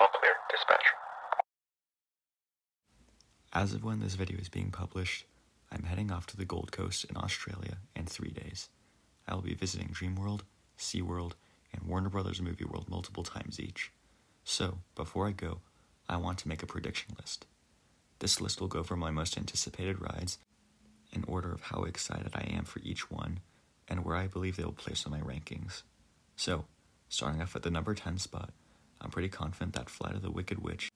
All clear. Dispatch. As of when this video is being published, I'm heading off to the Gold Coast in Australia in 3 days. I will be visiting Dreamworld, SeaWorld, and Warner Brothers Movie World multiple times each. So, before I go, I want to make a prediction list. This list will go over my most anticipated rides, in order of how excited I am for each one, and where I believe they will place on my rankings. So, starting off at the number 10 spot, I'm pretty confident that Flight of the Wicked Witch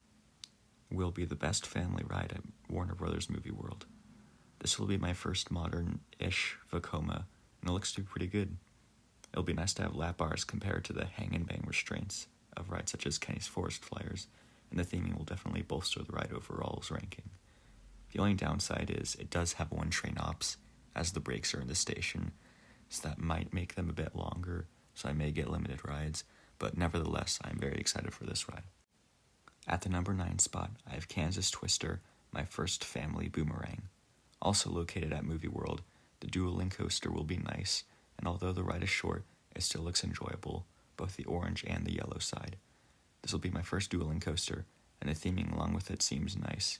will be the best family ride at Warner Brothers Movie World. This will be my first modern-ish Vekoma, and it looks to be pretty good. It'll be nice to have lap bars compared to the hang and bang restraints of rides such as Kenny's Forest Flyers, and the theming will definitely bolster the ride overall's ranking. The only downside is it does have one train ops, as the breaks are in the station, so that might make them a bit longer, so I may get limited rides, but nevertheless, I'm very excited for this ride. At the number 9 spot, I have Kansas Twister, my first family boomerang. Also located at Movie World, the dual link coaster will be nice, and although the ride is short, it still looks enjoyable, both the orange and the yellow side. This will be my first dual link coaster, and the theming along with it seems nice.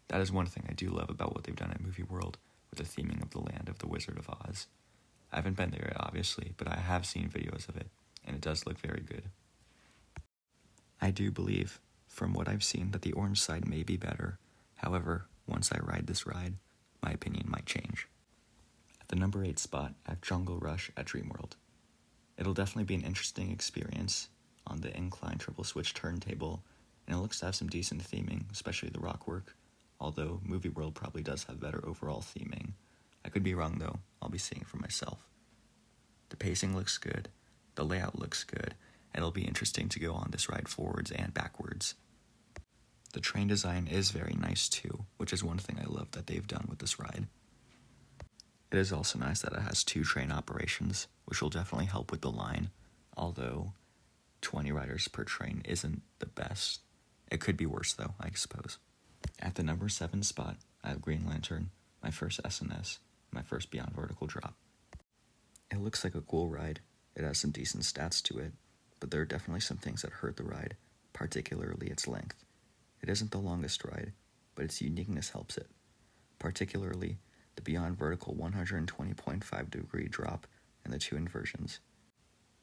That is one thing I do love about what they've done at Movie World, with the theming of the land of the Wizard of Oz. I haven't been there yet, obviously, but I have seen videos of it, and it does look very good. I do believe, from what I've seen, that the orange side may be better. However, once I ride this ride, my opinion might change. At the number 8 spot, I have Jungle Rush at Dreamworld. It'll definitely be an interesting experience on the incline triple switch turntable, and it looks to have some decent theming, especially the rock work, although Movie World probably does have better overall theming. I could be wrong though, I'll be seeing it for myself. The pacing looks good, the layout looks good, and it'll be interesting to go on this ride forwards and backwards. The train design is very nice too, which is one thing I love that they've done with this ride. It is also nice that it has 2 train operations, which will definitely help with the line, although 20 riders per train isn't the best. It could be worse though, I suppose. At the number 7 spot, I have Green Lantern, my first SNS, my first Beyond Vertical drop. It looks like a cool ride. It has some decent stats to it, but there are definitely some things that hurt the ride, particularly its length. It isn't the longest ride, but its uniqueness helps it, particularly the Beyond Vertical 120.5 degree drop and the 2 inversions.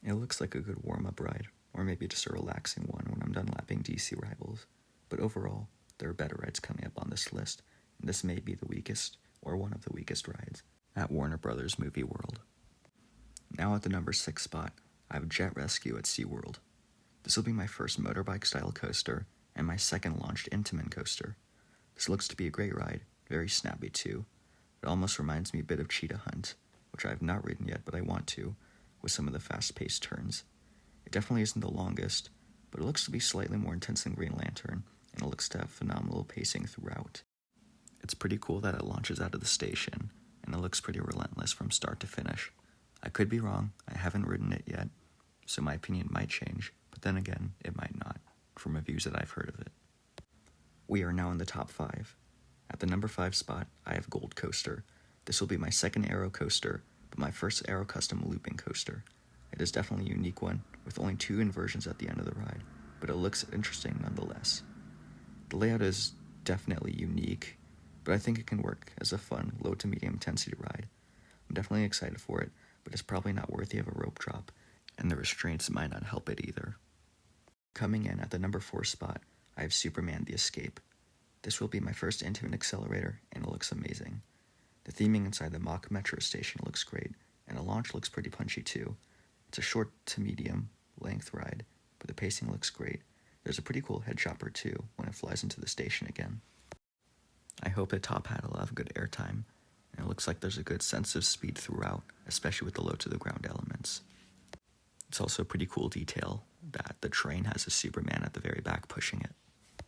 It looks like a good warm-up ride, or maybe just a relaxing one when I'm done lapping DC rivals, but overall, there are better rides coming up on this list, and this may be the weakest, or one of the weakest rides, at Warner Brothers Movie World. Now at the number 6 spot, I have Jet Rescue at SeaWorld. This will be my first motorbike-style coaster, and my second launched Intamin coaster. This looks to be a great ride, very snappy too. It almost reminds me a bit of Cheetah Hunt, which I have not ridden yet, but I want to, with some of the fast-paced turns. It definitely isn't the longest, but it looks to be slightly more intense than Green Lantern, and it looks to have phenomenal pacing throughout. It's pretty cool that it launches out of the station, and it looks pretty relentless from start to finish. I could be wrong, I haven't ridden it yet, so my opinion might change, but then again, it might not, from reviews that I've heard of it. We are now in the top 5. At the number 5 spot, I have Gold Coaster. This will be my second Aero coaster, but my first Aero Custom looping coaster. It is definitely a unique one, with only 2 inversions at the end of the ride, but it looks interesting nonetheless. The layout is definitely unique, but I think it can work as a fun, low to medium intensity ride. I'm definitely excited for it, but it's probably not worthy of a rope drop, and the restraints might not help it either. Coming in at the number 4 spot, I have Superman the Escape. This will be my first Intamin accelerator, and it looks amazing. The theming inside the mock metro station looks great, and the launch looks pretty punchy too. It's a short to medium length ride, but the pacing looks great. There's a pretty cool head chopper too when it flies into the station again. I hope the top hat will have good airtime, and it looks like there's a good sense of speed throughout, especially with the low to the ground elements. It's also a pretty cool detail that the train has a Superman at the very back pushing it.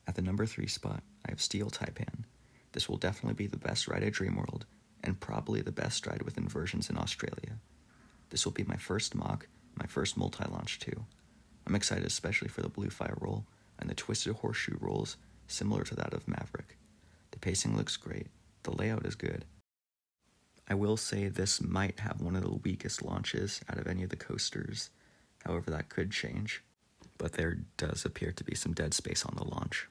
At the number 3 spot, I have Steel Taipan. This will definitely be the best ride at Dreamworld, and probably the best ride with inversions in Australia. This will be my first mock, my first multi-launch too. I'm excited especially for the Blue Fire roll, and the twisted horseshoe rolls, similar to that of Maverick. The pacing looks great, the layout is good. I will say this might have one of the weakest launches out of any of the coasters, however that could change. but there does appear to be some dead space on the launch.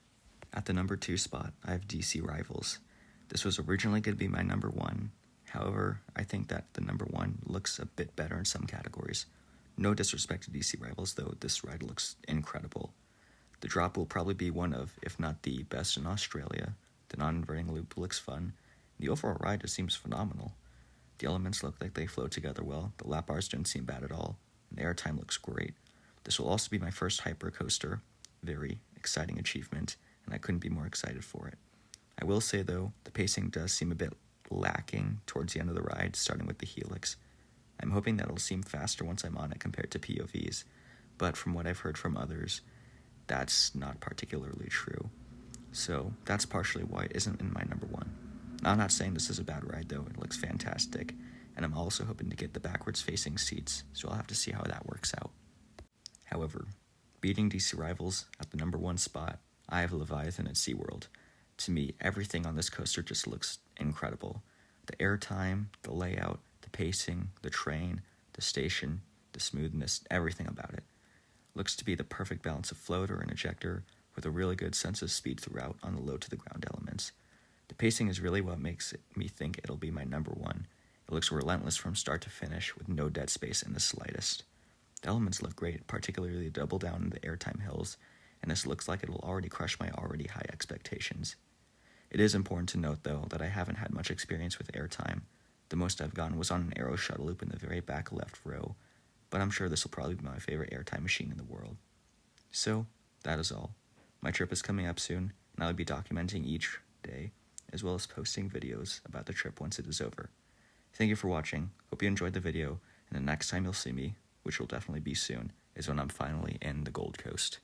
At the number 2 spot, I have DC Rivals. This was originally going to be my number 1. However, I think that the number 1 looks a bit better in some categories. No disrespect to DC Rivals, though, this ride looks incredible. The drop will probably be one of, if not the best in Australia. The non-inverting loop looks fun. The overall ride just seems phenomenal. The elements look like they flow together well. The lap bars don't seem bad at all. And the airtime looks great. This will also be my first hyper coaster. Very exciting achievement, and I couldn't be more excited for it. I will say, though, the pacing does seem a bit lacking towards the end of the ride, starting with the Helix. I'm hoping that it'll seem faster once I'm on it compared to POVs, but from what I've heard from others, that's not particularly true. So that's partially why it isn't in my number 1. Now, I'm not saying this is a bad ride, though. It looks fantastic, and I'm also hoping to get the backwards-facing seats, so I'll have to see how that works out. However, beating DC Rivals at the number 1 spot, I have Leviathan at SeaWorld. To me, everything on this coaster just looks incredible. The airtime, the layout, the pacing, the train, the station, the smoothness, everything about it. Looks to be the perfect balance of floater and ejector, with a really good sense of speed throughout on the low-to-the-ground elements. The pacing is really what makes me think it'll be my number 1. It looks relentless from start to finish, with no dead space in the slightest. The elements look great, particularly the double down in the airtime hills, and this looks like it will already crush my already high expectations. It is important to note, though, that I haven't had much experience with airtime. The most I've gone was on an Aero shuttle loop in the very back left row, but I'm sure this will probably be my favorite airtime machine in the world. So, that is all. My trip is coming up soon, and I'll be documenting each day, as well as posting videos about the trip once it is over. Thank you for watching, hope you enjoyed the video, and the next time you'll see me, which will definitely be soon, is when I'm finally in the Gold Coast.